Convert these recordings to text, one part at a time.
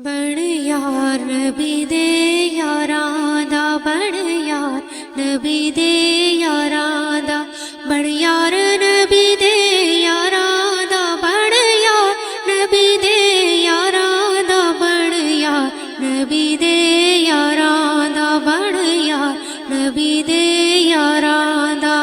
بڑھ یار نبی دے یاراں دا، بڑھ یار نبی دے یاراں دا، بڑھ یار نبی دے یاراں دا، بڑھ یار نبی دے یاراں دا، بڑھ یار نبی دے یاراں دا، بڑھ یار نبی دے یاراں دا۔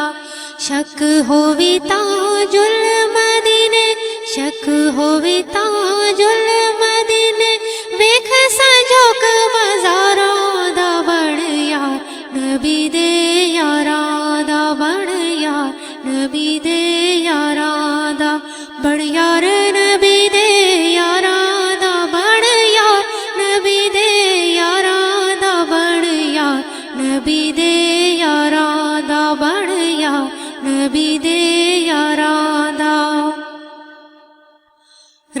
شک ہووی تاج المدینے، شک ہووی تاج المدینے، ویکھ سجوک مزاراں دا، بڑھ یار نبی دے یاراں دا، بڑھ یار نبی دے یاراں دا، بڑھ یار نبی دے یاراں دا، بڑھ یار نبی دے یاراں دا، بڑھ یار نبی دے یاراں دا، بڑھ یار نبی دے یاراں دا۔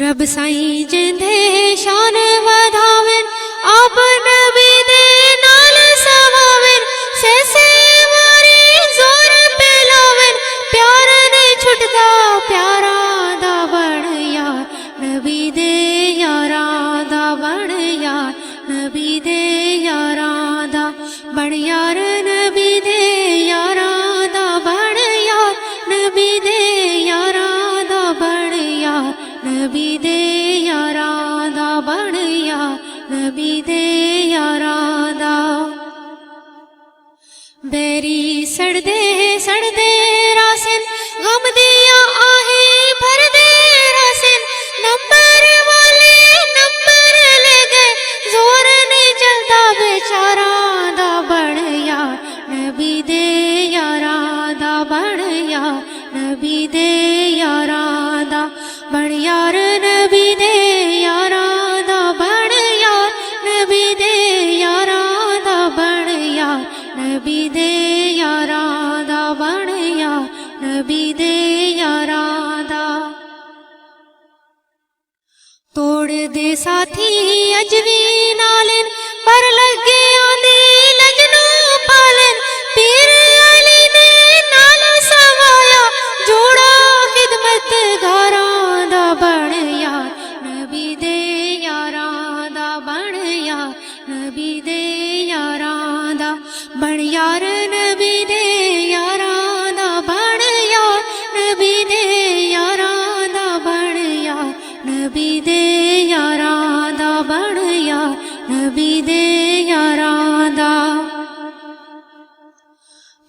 رب سائیں جندے شان ودھاون، آپ نبی دے نال سواون، سیسے ماری زور پہ لاون، پیار نہیں چھٹدا پیاراں دا، بڑھ یار نبی دے یاراں دا، بڑھ یار نبی دے یاراں دا، بڑھ یار نبی دے یاراں دا، بڑھ یار نبی دے یاراں دا، بڑھ یار نبی دے یاراں دا، بڑھ یار نبی دے یاراں دا۔ بیری سڑدے سڑدے راسن، غم دیا آہیں بھر دے راسن، نمبر والے نمبر لے گئے، زور نہیں چلتا بیچاراں دا، بڑھ یار نبی دے یاراں دا، بڑھ یار نبی دے یاراں دا، بڑھ یار نبی دے یاراں دا، بڑھ یار نبی دے یاراں دا، بڑھ یار نبی دے یاراں دا، بڑھ یار نبی دے یاراں دا۔ توڑ دے ساتھی اج وی نالن، پر لگے آندی لجنو پالن، پیر علی نے نال سوایا، جوڑا خدمت گاراں دا، بڑھ یار نبی دے یاراں دا، بڑھ یار نبی دے یاراں دا، بڑھ یار نبی دے یاراں دا، بڑھ یار نبی دے یاراں دا، بڑھ یار نبی دے یاراں دا، بڑھ یار نبی دے یاراں دا۔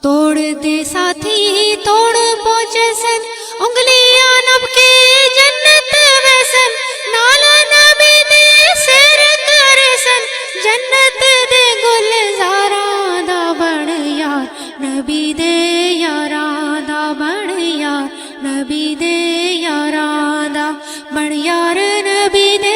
توڑ دے ساتھی توڑ پہنچے سن، انگلیاں نب کے جنت ویسن، نالا نبی دے سیر کرے سن، جنت دے گلزاراں دا، بڑھ یار نبی دے یاراں دا، بڑھ یار نبی دے یاراں دا، بڑھ یار نبی دے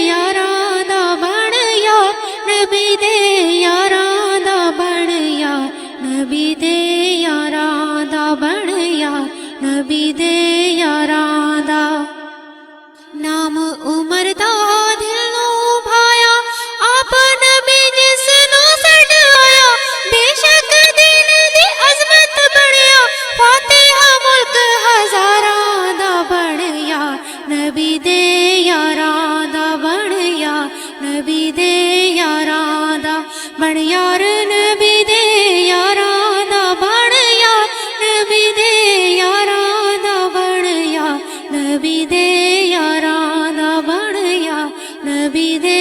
یاراں دا، بڑھ یار نبی دے یاراں دا، بڑھ یار نبی دے یاراں دا، بڑھ یار نبی دے یاراں دا۔ نام عمر دا دل نو بھایا، آپ نبی جس نو سٹ آیا، بے شک دین دی عظمت بڑھیا، فاتحہ ملک ہزاراں دا، بڑھ یار نبی دے یاراں دا، بڑھ یار نبی دے یاراں دا، بڑھ یار نبی دے یاراں دا، بڑھ یار نبی دے یاراں دا، بڑھ یار نبی دے یاراں دا، بڑھ یار نبی دے